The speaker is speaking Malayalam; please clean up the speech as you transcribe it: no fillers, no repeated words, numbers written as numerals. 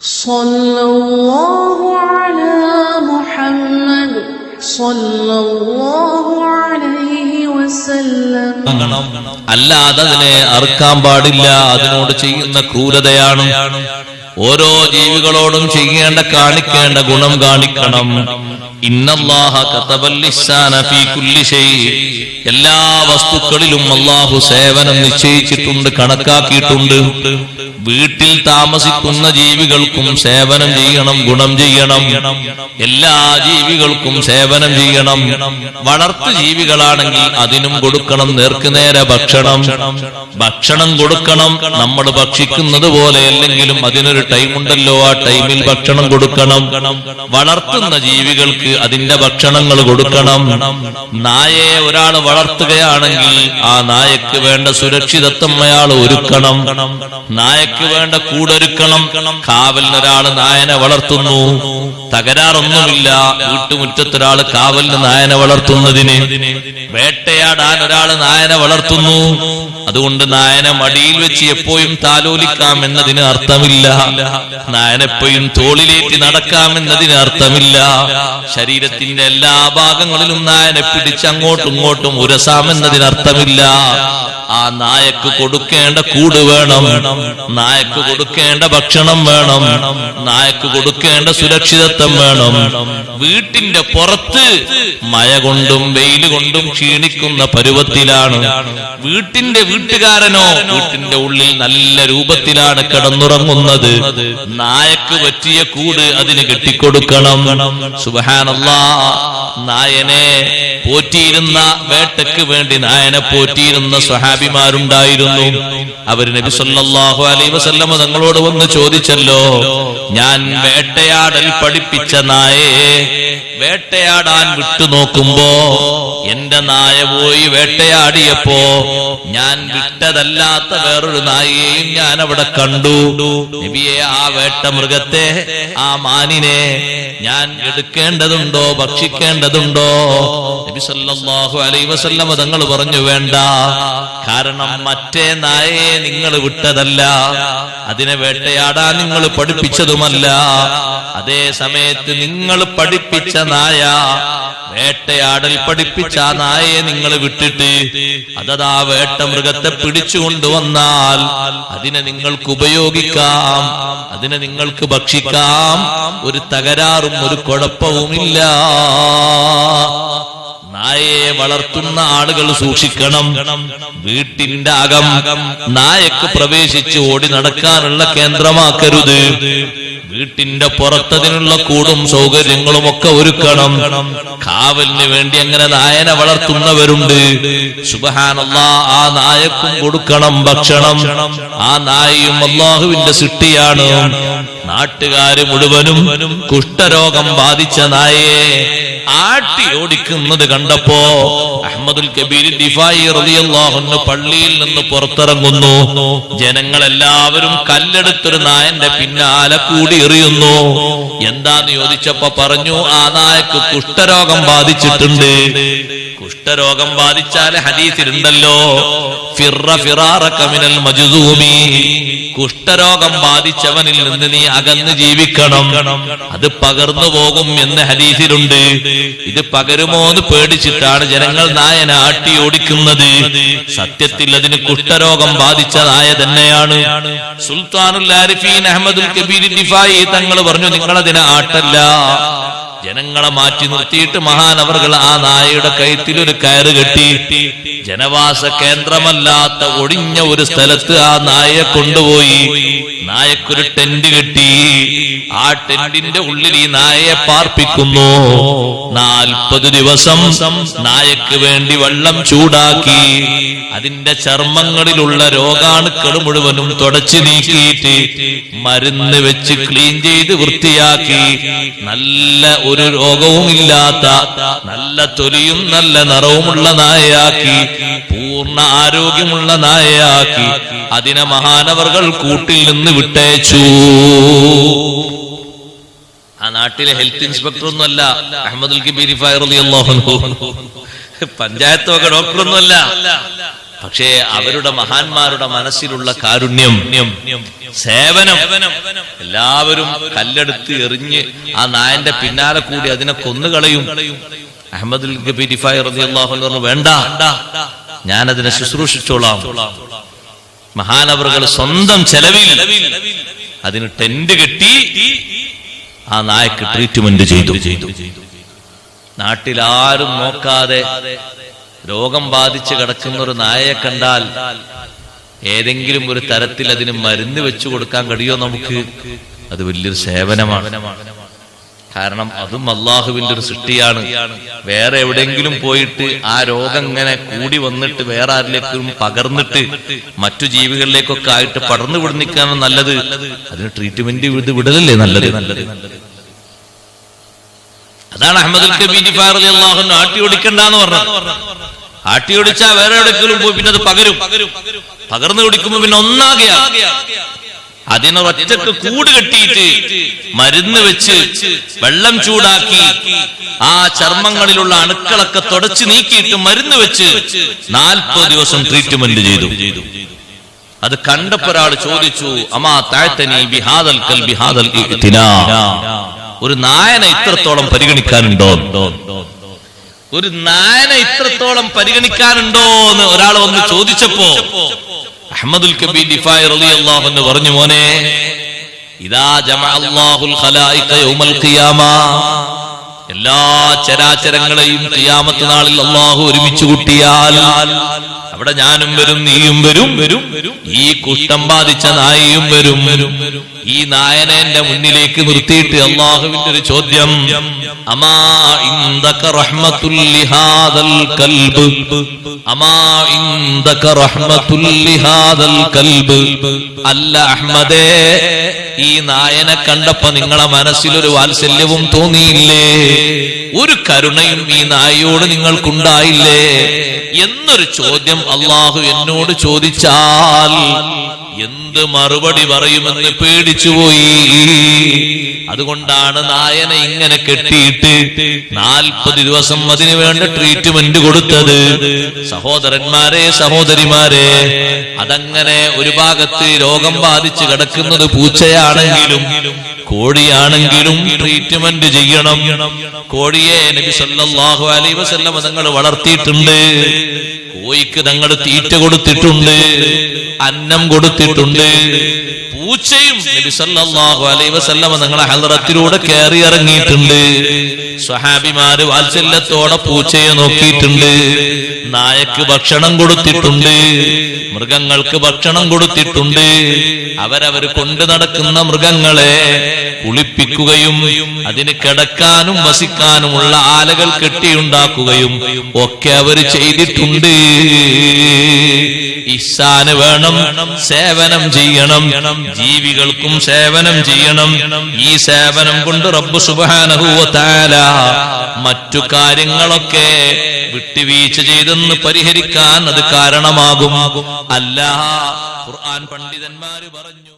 സല്ലല്ലാഹു അലാ മുഹമ്മദ് സല്ലല്ലാഹു അലൈഹി വസല്ലം. അല്ലാതെ അതിനെ അറുക്കാൻ പാടില്ല. അതിനോട് ചെയ്യുന്ന ക്രൂരതയാണ്. ഓരോ ജീവികളോടും ചെയ്യേണ്ട കാണിക്കേണ്ട ഗുണം കാണിക്കണം. ഇന്നല്ലാഹ കതബൽ ഇഹ്സാന ഫീ കുല്ലി ശൈ. എല്ലാ വസ്തുക്കളിലും അല്ലാഹു സേവനം നിശ്ചയിച്ചിട്ടുണ്ട്, കണക്കാക്കിയിട്ടുണ്ട്. വീട്ടിൽ താമസിക്കുന്ന ജീവികൾക്കും സേവനം ചെയ്യണം, ഗുണം ചെയ്യണം. എല്ലാ ജീവികൾക്കും സേവനം ചെയ്യണം. വളർത്തു ജീവികളാണെങ്കിൽ അതിനും കൊടുക്കണം നേർക്കുനേരെ ഭക്ഷണം. ഭക്ഷണം കൊടുക്കണം. നമ്മൾ ഭക്ഷിക്കുന്നത് പോലെ അല്ലെങ്കിലും അതിനൊരു ടൈമുണ്ടല്ലോ, ആ ടൈമിൽ ഭക്ഷണം കൊടുക്കണം. വളർത്തുന്ന ജീവികൾക്ക് അതിന്റെ ഭക്ഷണങ്ങൾ കൊടുക്കണം. നായയെ ഒരാൾ വളർത്തുകയാണെങ്കിൽ ആ നായക്ക് വേണ്ട സുരക്ഷിതത്വം അയാൾ ഒരുക്കണം. നായക്ക് വേണ്ട കൂടൊരുക്കണം. കാവലിനൊരാള് നായനെ വളർത്തുന്നു, തകരാറൊന്നുമില്ല. വീട്ടുമുറ്റത്തൊരാള് കാവലിന് നായനെ വളർത്തുന്നതിന്. വേട്ടയാടാൻ ഒരാള് നായനെ വളർത്തുന്നു, അതുകൊണ്ട് നായനെ മടിയിൽ വെച്ച് എപ്പോഴും താലോലിക്കാം എന്നതിന് അർത്ഥമില്ല. നായനെപ്പോഴും തോളിലേറ്റി നടക്കാം എന്നതിന് അർത്ഥമില്ല. ശരീരത്തിന്റെ എല്ലാ ഭാഗങ്ങളിലും നായനെ പിടിച്ച് അങ്ങോട്ടും ഇങ്ങോട്ടും ഉരസാം എന്നതിന് അർത്ഥമില്ല. ആ നായക്ക് കൊടുക്കേണ്ട കൂട് വേണം, നായക്ക് കൊടുക്കേണ്ട ഭക്ഷണം വേണം, നായക്ക് കൊടുക്കേണ്ട സുരക്ഷിതത്വം വേണം. വീട്ടിന്റെ പുറത്ത് മഴ കൊണ്ടും വെയിൽ കൊണ്ടും ക്ഷീണിക്കുന്ന പരുവത്തിലാണ്. വീട്ടുകാരനോ വീട്ടിന്റെ ഉള്ളിൽ നല്ല രൂപത്തിലാണ് കിടന്നുറങ്ങുന്നത്. നായക്ക് പറ്റിയ കൂട് അതിന് കെട്ടിക്കൊടുക്കണം. സുബ്ഹാനല്ലാഹ്. നായനെ പോറ്റിയിരുന്ന, വേട്ടയ്ക്ക് വേണ്ടി നായനെ പോറ്റിയിരുന്ന സ്വഹാബിമാരുണ്ടായിരുന്നു. അവർ നബി സല്ലല്ലാഹു അലൈഹി വസല്ലം തങ്ങളോട് വന്ന് ചോദിച്ചല്ലോ, ഞാൻ വേട്ടയാടൽ പഠിപ്പിച്ച നായയെ വേട്ടയാടാൻ വിട്ടുനോക്കുമ്പോ എന്റെ നായ പോയി വേട്ടയാടിയപ്പോ ഞാൻ വിട്ടതല്ലാത്ത വേറൊരു നായയെയും ഞാൻ അവിടെ കണ്ടു. നബിയെ, ആ വേട്ട മൃഗത്തെ, ആ മാനിനെ ഞാൻ എടുക്കേണ്ടതുണ്ടോ, ഭക്ഷിക്കേണ്ടതുണ്ടോ? നബി സല്ലല്ലാഹു അലൈഹി വസല്ലം തങ്ങൾ പറഞ്ഞു, വേണ്ട. കാരണം മറ്റേ നായയെ നിങ്ങൾ വിട്ടതല്ല, അതിനെ വേട്ടയാടാൻ നിങ്ങൾ പഠിപ്പിച്ചതുമല്ല. അതേ സമയത്ത് നിങ്ങൾ പഠിപ്പിച്ച നായ, വേട്ടയാടൽ പഠിപ്പിച്ച ആ നായയെ നിങ്ങൾ വിട്ടിട്ട് അതതാ വേട്ട മൃഗത്തെ പിടിച്ചുകൊണ്ടുവന്നാൽ അതിനെ നിങ്ങൾക്ക് ഉപയോഗിക്കാം, അതിനെ നിങ്ങൾക്ക് ഭക്ഷിക്കാം. ഒരു തകരാറും ഒരു കുഴപ്പവുമില്ല. നായയെ വളർത്തുന്ന ആളുകൾ സൂക്ഷിക്കണം. വീട്ടിന്റെ അകം നായക്ക് പ്രവേശിച്ച് ഓടി നടക്കാനുള്ള കേന്ദ്രമാക്കരുത്. വീട്ടിന്റെ പുറത്തതിനുള്ള കൂടും സൗകര്യങ്ങളും ഒക്കെ ഒരുക്കണം. കാവലിന് വേണ്ടി അങ്ങനെ നായനെ വളർത്തുന്നവരുണ്ട്. സുബ്ഹാനല്ലാഹ്. ആ നായക്കും കൊടുക്കണം ഭക്ഷണം. ആ നായയും അല്ലാഹുവിന്റെ സൃഷ്ടിയാണ്. നാട്ടുകാര് മുഴുവനും കുഷ്ഠരോഗം ബാധിച്ച നായയെ ആട്ടി ഓടിക്കുന്നത് കണ്ടപ്പോ അഹ്മദുൽ കബീർ ദിഫായി റളിയല്ലാഹു അൻഹു പള്ളിയിൽ നിന്ന് പുറത്തിറങ്ങുന്നു. ജനങ്ങളെല്ലാവരും കല്ലെടുത്തൊരു നായന്റെ പിന്നാലെ കൂടി എറിയുന്നു. എന്താന്ന് ചോദിച്ചപ്പോ പറഞ്ഞു, ആ നായക്ക് കുഷ്ഠരോഗം ബാധിച്ചിട്ടുണ്ട്. കുഷ്ഠരോഗം ബാധിച്ചാൽ ഹദീസിലുണ്ടല്ലോ, ഫിറ ഫിറാറക മിനൽ മജ്ദൂമി. കുഷ്ഠരോഗം ബാധിച്ചവനിൽ നിന്ന് നീ അകന്ന് ജീവിക്കണം, അത് പകർന്നു പോകും എന്ന് ഹദീസിലുണ്ട്. ഇത് പകരുമോ എന്ന് പേടിച്ചിട്ടാണ് ജനങ്ങൾ നായനെ ആട്ടി ഓടിക്കുന്നത്. സത്യത്തിൽ അതിന് കുഷ്ഠരോഗം ബാധിച്ച നായ തന്നെയാണ്. സുൽത്താനുൽ ആരിഫീൻ അഹ്മദുൽ കബീർ ദിഫായി തങ്ങൾ പറഞ്ഞു, നിങ്ങളതിനെ ആട്ടല്ല. ജനങ്ങളെ മാറ്റി നിർത്തിയിട്ട് മഹാനവർകൾ ആ നായയുടെ കഴുത്തിൽ ഒരു കയറ് കെട്ടി ജനവാസ കേന്ദ്രമല്ലാത്ത ഒഴിഞ്ഞ ഒരു സ്ഥലത്ത് ആ നായയെ കൊണ്ടുപോയി. നായക്കൊരു ടെന്റ് കെട്ടി. ആ ടെന്റിന്റെ ഉള്ളിൽ ഈ നായയെ പാർപ്പിക്കുന്നു. 40 ദിവസം നായക്ക് വേണ്ടി വെള്ളം ചൂടാക്കി അതിന്റെ ചർമ്മങ്ങളിലുള്ള രോഗാണുക്കൾ മുഴുവനും തുടച്ചു നീക്കിയിട്ട് മരുന്ന് വെച്ച് ക്ലീൻ ചെയ്ത് വൃത്തിയാക്കി നല്ല ഒരു രോഗവും ഇല്ലാത്ത, നല്ല തൊലിയും നല്ല നിറവുമുള്ള നായയാക്കി, പൂർണ്ണ ആരോഗ്യമുള്ള നായയാക്കി അതിനെ മഹാനവർകൾ കൂട്ടിൽ നിന്ന് വിട്ടയച്ചു. ആ നാട്ടിലെ ഹെൽത്ത് ഇൻസ്പെക്ടർ ഒന്നുമല്ല അഹ്മദുൽ കബീർ ദിഫായി റളിയല്ലാഹു അൻഹു. പഞ്ചായത്തൊക്കെ ഡോക്ടറൊന്നുമല്ല. പക്ഷേ അവരുടെ മഹാന്മാരുടെ മനസ്സിലുള്ള കാരുണ്യം, സേവനം, എല്ലാവരും കല്ലെടുത്ത് എറിഞ്ഞ് ആ നായന്റെ പിന്നാലെ കൂടി അതിനെ കൊന്നുകളയും. അഹ്മദുൽ കബീർ റിഫായി റളിയല്ലാഹു അൻഹു പറഞ്ഞു, വേണ്ട, ഞാനതിനെ ശുശ്രൂഷിച്ചോളാം. മഹാനവറുകൾ സ്വന്തം ചെലവിൽ അതിന് ടെന്റ് കെട്ടി ആ നായക്ക് ട്രീറ്റ്മെന്റ് ചെയ്തു. നാട്ടിലാരും നോക്കാതെ രോഗം ബാധിച്ച് കിടക്കുന്ന ഒരു നായയെ കണ്ടാൽ ഏതെങ്കിലും ഒരു തരത്തിൽ അതിന് മരുന്ന് വെച്ചു കൊടുക്കാൻ കഴിയോ നമുക്ക്? അത് വലിയൊരു സേവനമാണ്. കാരണം അതും അള്ളാഹുവിന്റെ ഒരു സൃഷ്ടിയാണ്. വേറെ എവിടെയെങ്കിലും പോയിട്ട് ആ രോഗം ഇങ്ങനെ കൂടി വന്നിട്ട് വേറെ ആരിലേക്കും പകർന്നിട്ട് മറ്റു ജീവികളിലേക്കൊക്കെ ആയിട്ട് പടർന്നു വിടുന്നിക്കാണ് നല്ലത്. അതിന് ട്രീറ്റ്മെന്റ് വിടലല്ലേ നല്ലത്. അതാണ് അഹ്മദുൽ കബീർ റിഫായി റളിയല്ലാഹു അൻഹു ആട്ടി ഓടിക്കണ്ടെന്ന് പറഞ്ഞത്. ആട്ടി ഓടിച്ചാൽ വേറെ എവിടെയെങ്കിലും പോയി പിന്നെ അത് പകർന്നു കുടിക്കുമ്പോ പിന്നെ ഒന്നാകെയാ. അതിനൊറ്റക്ക് കൂട് കെട്ടിയിട്ട് മരുന്ന് വെച്ച് വെള്ളം ചൂടാക്കി ആ ചർമ്മങ്ങളിലുള്ള അണുക്കളൊക്കെ തുടച്ചു നീക്കിയിട്ട് മരുന്ന് വെച്ച് 40 ദിവസം ട്രീറ്റ്മെന്റ് ചെയ്തു. അത് കണ്ടപ്പോ ഒരാൾ ചോദിച്ചു, അമാ തഅതനി ബിഹാദൽ കൽബി ഹാദൽ ഇഖ്തിനാ, ഒരു നായനെ ഇത്രത്തോളം പരിഗണിക്കാനുണ്ടോ? ഒരു നായനെ ഇത്രത്തോളം പരിഗണിക്കാനുണ്ടോ എന്ന് ഒരാൾ വന്ന് ചോദിച്ചപ്പോ അഹ്മദുൽ കബീർ റിഫായി റളിയല്ലാഹു അൻഹു പറഞ്ഞു, മോനെ, ഇദാ ജമഅല്ലാഹുൽ ഖലായിഖ യൗമൽ ഖിയാമ, എല്ലാ ചരാചരങ്ങളെയും ഖിയാമത്ത് നാളിൽ അല്ലാഹു ഒരുമിച്ച് കൂട്ടിയാൽ അവിടെ ഞാനും വരും, നീയും വരും, ഈ കുഷ്ഠം ബാധിച്ച നായയും വരും. ഈ നായനെ എന്റെ മുന്നിലേക്ക് നിർത്തിയിട്ട് അല്ലാഹുവിന്റെ ഒരു ചോദ്യം, അമാ ഇൻദക റഹ്മത്തുൽ ലിഹാദൽ കൽബ്, അമാ ഇൻദക റഹ്മത്തുൽ ലിഹാദൽ കൽബ്, അല്ല അഹ്മദേ, ഈ നായനെ കണ്ടപ്പോ നിങ്ങളെ മനസ്സിലൊരു വാത്സല്യവും തോന്നിയില്ലേ? ഒരു കരുണയും ഈ നായയോട് നിങ്ങൾക്കുണ്ടായില്ലേ എന്നൊരു ചോദ്യം അള്ളാഹു എന്നോട് ചോദിച്ചാൽ എന്ത് മറുപടി പറയുമെന്ന് പേടിച്ചുപോയി. അതുകൊണ്ടാണ് നായനെ ഇങ്ങനെ കെട്ടിയിട്ട് 40 ദിവസം അതിനു വേണ്ട ട്രീറ്റ്മെന്റ് കൊടുത്തത്. സഹോദരന്മാരെ, സഹോദരിമാരെ, അതങ്ങനെ ഒരു ഭാഗത്ത് രോഗം ബാധിച്ച് കിടക്കുന്നത് പൂച്ചയാണെങ്കിലും കോഴിയാണെങ്കിലും ട്രീറ്റ്മെന്റ് ചെയ്യണം. കോഴിയെ നബി സല്ലല്ലാഹു അലൈഹി വസല്ലം തങ്ങൾ വളർത്തിയിട്ടുണ്ട്. കോഴിക്ക് തങ്ങൾ തീറ്റ കൊടുത്തിട്ടുണ്ട്, അന്നം കൊടുത്തിട്ടുണ്ട്. പൂച്ചയും നബി സല്ലല്ലാഹു അലൈഹി വസല്ലം തങ്ങളെ ഹളറത്തിലൂടെ കയറി ഇറങ്ങിയിട്ടുണ്ട്. സ്വഹാബിമാര് വാത്സല്യത്തോടെ പൂച്ചയെ നോക്കിയിട്ടുണ്ട്. നായക്ക് ഭക്ഷണം കൊടുത്തിട്ടുണ്ട്, മൃഗങ്ങൾക്ക് ഭക്ഷണം കൊടുത്തിട്ടുണ്ട്. അവരവർ കൊണ്ടു നടക്കുന്ന മൃഗങ്ങളെ കുളിപ്പിക്കുകയും അതിന് കിടക്കാനും വസിക്കാനുമുള്ള ആലകൾ കെട്ടിയുണ്ടാക്കുകയും ഒക്കെ അവർ ചെയ്തിട്ടുണ്ട്. ഇഹ്സാന് വേണം, സേവനം ചെയ്യണം, ജീവികൾക്കും സേവനം ചെയ്യണം. ഈ സേവനം കൊണ്ട് റബ്ബ് സുബ്ഹാനഹു വ തആല മറ്റു കാര്യങ്ങളൊക്കെ വിട്ടുവീഴ്ച ചെയ്തെന്ന് പരിഹരിക്കാൻ അത് കാരണമാകും. അല്ലാഹ് ഖുർആൻ പണ്ഡിതന്മാര് പറഞ്ഞു.